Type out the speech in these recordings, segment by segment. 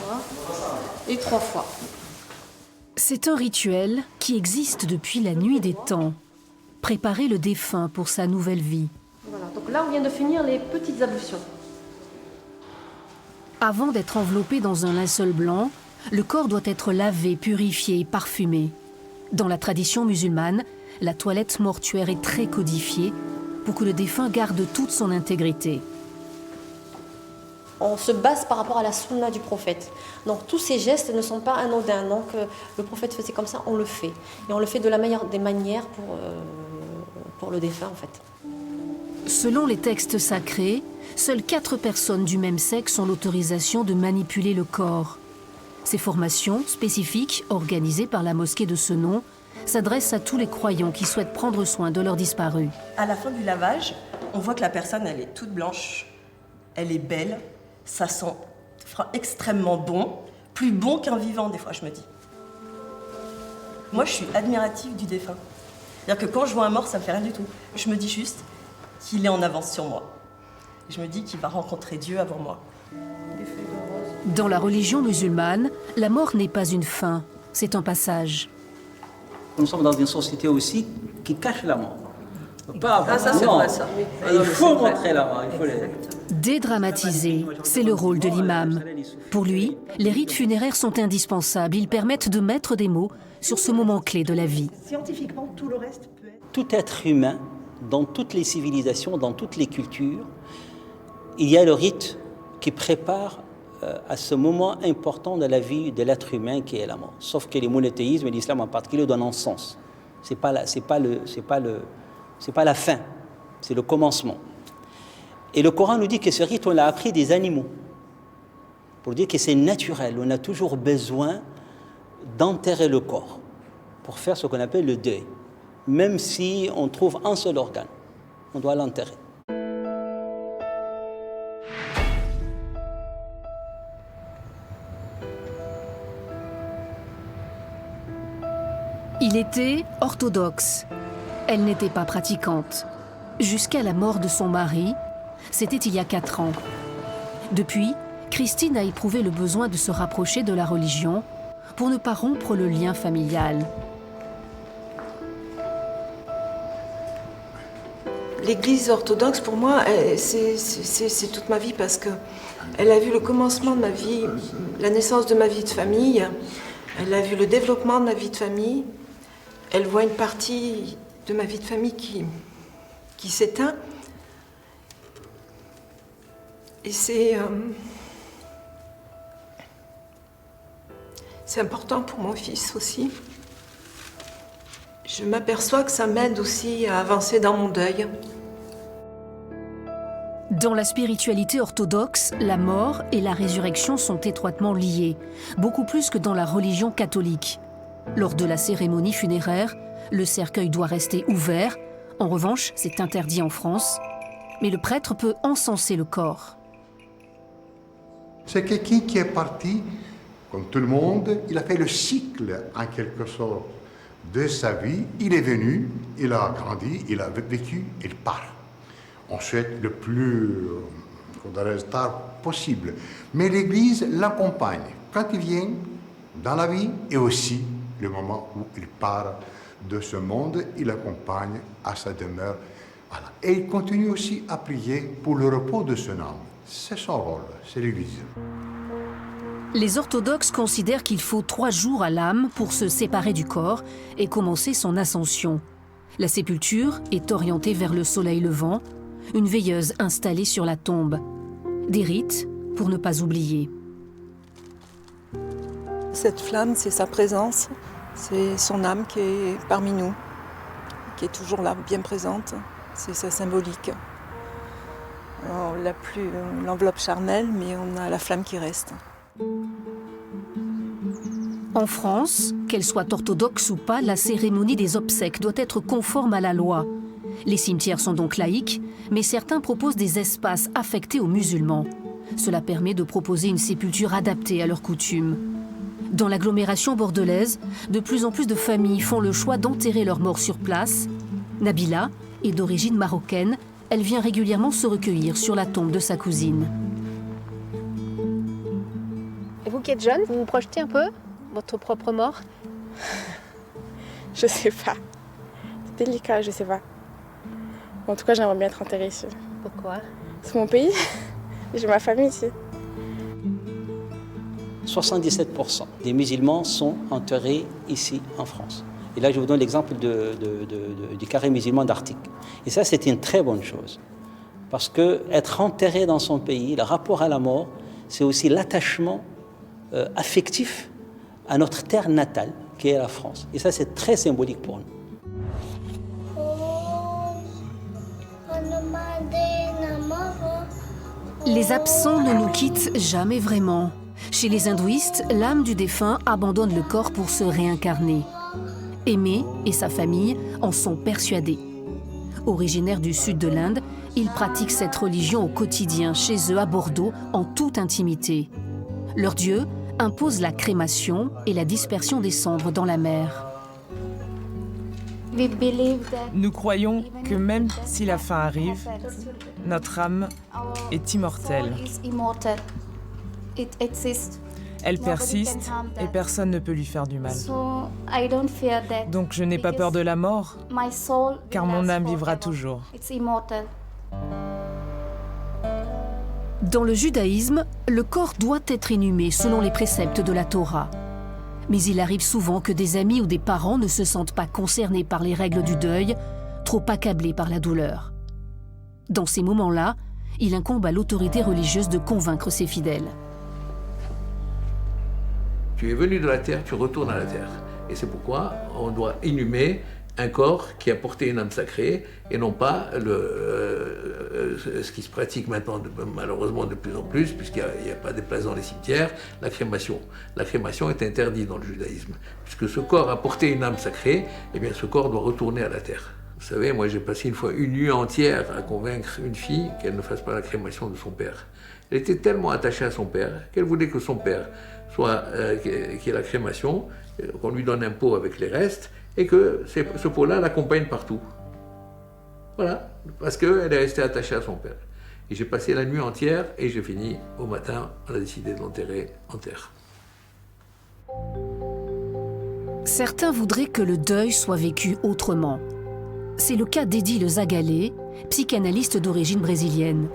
fois et 3 fois. C'est un rituel qui existe depuis la nuit des temps. Préparer le défunt pour sa nouvelle vie. Voilà, donc là on vient de finir les petites ablutions. Avant d'être enveloppé dans un linceul blanc, le corps doit être lavé, purifié et parfumé. Dans la tradition musulmane, la toilette mortuaire est très codifiée pour que le défunt garde toute son intégrité. On se base par rapport à la sunna du prophète. Donc tous ces gestes ne sont pas anodins. Donc le prophète faisait comme ça, on le fait. Et on le fait de la meilleure des manières pour le défunt en fait. Selon les textes sacrés, seules 4 personnes du même sexe ont l'autorisation de manipuler le corps. Ces formations spécifiques, organisées par la mosquée de ce nom, s'adressent à tous les croyants qui souhaitent prendre soin de leurs disparus. À la fin du lavage, on voit que la personne, elle est toute blanche, elle est belle, ça sent extrêmement bon, plus bon qu'un vivant des fois, je me dis. Moi, je suis admirative du défunt. C'est-à-dire que quand je vois un mort, ça me fait rien du tout. Je me dis juste qu'il est en avance sur moi. Je me dis qu'il va rencontrer Dieu avant moi. Dans la religion musulmane, la mort n'est pas une fin, c'est un passage. Nous sommes dans une société aussi qui cache la mort. Pas, ça c'est vrai ça. Et il faut montrer la mort. Il faut les... Dédramatiser, c'est le rôle de l'imam. Pour lui, les rites funéraires sont indispensables. Ils permettent de mettre des mots sur ce moment clé de la vie. Scientifiquement, tout le reste peut être... Tout être humain, dans toutes les civilisations, dans toutes les cultures, il y a le rite qui prépare à ce moment important de la vie de l'être humain qui est la mort. Sauf que les monothéismes et l'islam en particulier donnent un sens. C'est pas la fin, c'est le commencement. Et le Coran nous dit que ce rite, on l'a appris des animaux. Pour dire que c'est naturel, on a toujours besoin d'enterrer le corps pour faire ce qu'on appelle le deuil. Même si on trouve un seul organe, on doit l'enterrer. Il était orthodoxe. Elle n'était pas pratiquante. Jusqu'à la mort de son mari, c'était il y a 4 ans. Depuis, Christine a éprouvé le besoin de se rapprocher de la religion pour ne pas rompre le lien familial. L'église orthodoxe, pour moi, c'est toute ma vie parce qu'elle a vu le commencement de ma vie, la naissance de ma vie de famille, elle a vu le développement de ma vie de famille, elle voit une partie de ma vie de famille qui s'éteint. Et c'est important pour mon fils aussi. Je m'aperçois que ça m'aide aussi à avancer dans mon deuil. Dans la spiritualité orthodoxe, la mort et la résurrection sont étroitement liées, beaucoup plus que dans la religion catholique. Lors de la cérémonie funéraire, le cercueil doit rester ouvert. En revanche, c'est interdit en France. Mais le prêtre peut encenser le corps. C'est quelqu'un qui est parti, comme tout le monde, il a fait le cycle, en quelque sorte, de sa vie. Il est venu, il a grandi, il a vécu, il part. On souhaite le plus tard possible. Mais l'Église l'accompagne quand il vient dans la vie et aussi le moment où il part de ce monde, il l'accompagne à sa demeure. Voilà. Et il continue aussi à prier pour le repos de son âme. C'est son rôle, c'est l'Église. Les orthodoxes considèrent qu'il faut 3 jours à l'âme pour se séparer du corps et commencer son ascension. La sépulture est orientée vers le soleil levant, une veilleuse installée sur la tombe. Des rites pour ne pas oublier. Cette flamme, c'est sa présence, c'est son âme qui est parmi nous, qui est toujours là, bien présente. C'est sa symbolique. On n'a plus l'enveloppe charnelle, mais on a la flamme qui reste. En France, qu'elle soit orthodoxe ou pas, la cérémonie des obsèques doit être conforme à la loi. Les cimetières sont donc laïques, mais certains proposent des espaces affectés aux musulmans. Cela permet de proposer une sépulture adaptée à leurs coutumes. Dans l'agglomération bordelaise, de plus en plus de familles font le choix d'enterrer leurs morts sur place. Nabila est d'origine marocaine. Elle vient régulièrement se recueillir sur la tombe de sa cousine. Et vous qui êtes jeune, vous vous projetez un peu votre propre mort? Je sais pas. C'est délicat, je sais pas. En tout cas, j'aimerais bien être enterrée ici. Pourquoi? C'est mon pays. J'ai ma famille ici. 77% des musulmans sont enterrés ici en France. Et là, je vous donne l'exemple du carré musulman d'Arctique. Et ça, c'est une très bonne chose. Parce qu'être enterré dans son pays, le rapport à la mort, c'est aussi l'attachement affectif à notre terre natale, qui est la France. Et ça, c'est très symbolique pour nous. Les absents ne nous quittent jamais vraiment. Chez les hindouistes, l'âme du défunt abandonne le corps pour se réincarner. Aimé et sa famille en sont persuadés. Originaires du sud de l'Inde, ils pratiquent cette religion au quotidien chez eux à Bordeaux en toute intimité. Leur dieu impose la crémation et la dispersion des cendres dans la mer. Nous croyons que même si la fin arrive, notre âme est immortelle. Elle persiste et personne ne peut lui faire du mal. Donc je n'ai pas peur de la mort, car mon âme vivra toujours. Dans le judaïsme, le corps doit être inhumé selon les préceptes de la Torah. Mais il arrive souvent que des amis ou des parents ne se sentent pas concernés par les règles du deuil, trop accablés par la douleur. Dans ces moments-là, il incombe à l'autorité religieuse de convaincre ses fidèles. Tu es venu de la terre, tu retournes à la terre. Et c'est pourquoi on doit inhumer un corps qui a porté une âme sacrée et non pas ce qui se pratique maintenant malheureusement de plus en plus, puisqu'il n'y a pas de place dans les cimetières, la crémation. La crémation est interdite dans le judaïsme. Puisque ce corps a porté une âme sacrée, eh bien ce corps doit retourner à la terre. Vous savez, moi j'ai passé une fois une nuit entière à convaincre une fille qu'elle ne fasse pas la crémation de son père. Elle était tellement attachée à son père qu'elle voulait que son père soit qu'il y ait la crémation, qu'on lui donne un pot avec les restes, et que ce pot-là l'accompagne partout. Voilà, parce qu'elle est restée attachée à son père. Et j'ai passé la nuit entière et j'ai fini au matin, on a décidé de l'enterrer en terre. Certains voudraient que le deuil soit vécu autrement. C'est le cas d'Eddy Zagalé, psychanalyste d'origine brésilienne.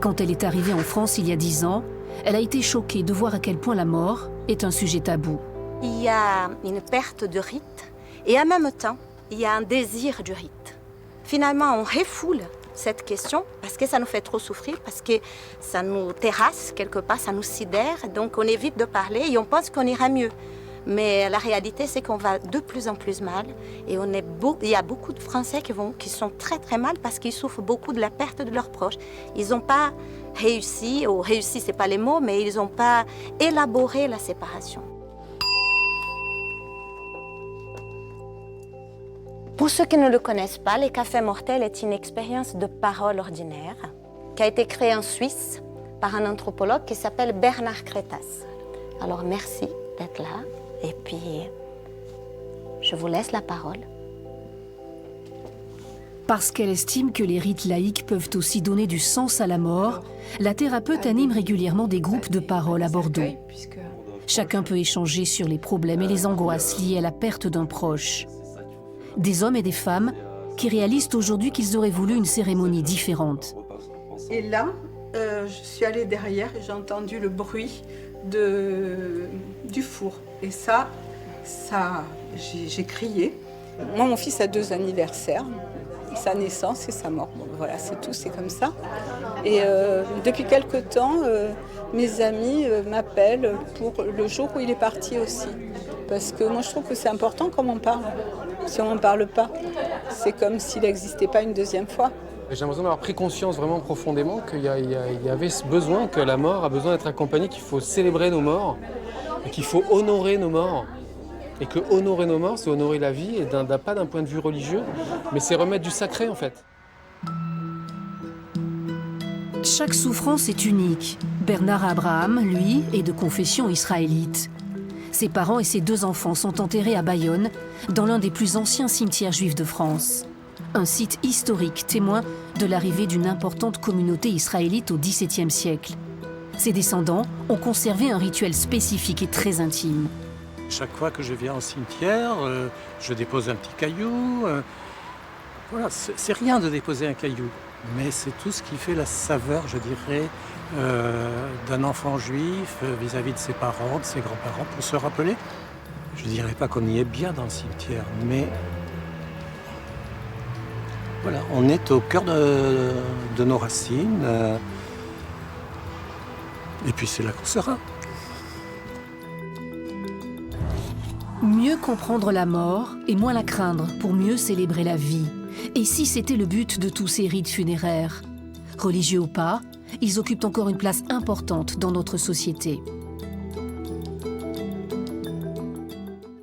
Quand elle est arrivée en France il y a 10 ans, elle a été choquée de voir à quel point la mort est un sujet tabou. Il y a une perte de rite et en même temps, il y a un désir du rite. Finalement, on refoule cette question parce que ça nous fait trop souffrir, parce que ça nous terrasse quelque part, ça nous sidère, donc on évite de parler et on pense qu'on ira mieux. Mais la réalité, c'est qu'on va de plus en plus mal et il y a beaucoup de Français qui sont très très mal parce qu'ils souffrent beaucoup de la perte de leurs proches. Ils n'ont pas réussi, ou réussi, c'est pas les mots, mais ils n'ont pas élaboré la séparation. Pour ceux qui ne le connaissent pas, les Cafés Mortels est une expérience de parole ordinaire qui a été créée en Suisse par un anthropologue qui s'appelle Bernard Crétas. Alors merci d'être là et puis je vous laisse la parole. Parce qu'elle estime que les rites laïques peuvent aussi donner du sens à la mort, la thérapeute anime régulièrement des groupes de parole à Bordeaux. Chacun peut échanger sur les problèmes et les angoisses liées à la perte d'un proche. Des hommes et des femmes qui réalisent aujourd'hui qu'ils auraient voulu une cérémonie différente. Et là, je suis allée derrière et j'ai entendu le bruit du four. Et ça j'ai crié. Moi, mon fils a 2 anniversaires, sa naissance et sa mort. Bon, voilà, c'est tout, c'est comme ça. Et depuis quelque temps, mes amis m'appellent pour le jour où il est parti aussi. Parce que moi, je trouve que c'est important comme on parle. Si on n'en parle pas, c'est comme s'il n'existait pas une deuxième fois. J'ai l'impression d'avoir pris conscience vraiment profondément qu'il y avait ce besoin, que la mort a besoin d'être accompagnée, qu'il faut célébrer nos morts, et qu'il faut honorer nos morts. Et que honorer nos morts, c'est honorer la vie, et pas d'un point de vue religieux, mais c'est remettre du sacré en fait. Chaque souffrance est unique. Bernard Abraham, lui, est de confession israélite. Ses parents et ses 2 enfants sont enterrés à Bayonne, dans l'un des plus anciens cimetières juifs de France. Un site historique témoin de l'arrivée d'une importante communauté israélite au XVIIe siècle. Ses descendants ont conservé un rituel spécifique et très intime. Chaque fois que je viens au cimetière, je dépose un petit caillou. Voilà, c'est rien de déposer un caillou, mais c'est tout ce qui fait la saveur, je dirais, d'un enfant juif vis-à-vis de ses parents, de ses grands-parents, pour se rappeler. Je ne dirais pas qu'on y est bien dans le cimetière, mais voilà, on est au cœur de nos racines. Et puis c'est là qu'on sera. Mieux comprendre la mort et moins la craindre pour mieux célébrer la vie. Et si c'était le but de tous ces rites funéraires? Religieux ou pas, ils occupent encore une place importante dans notre société.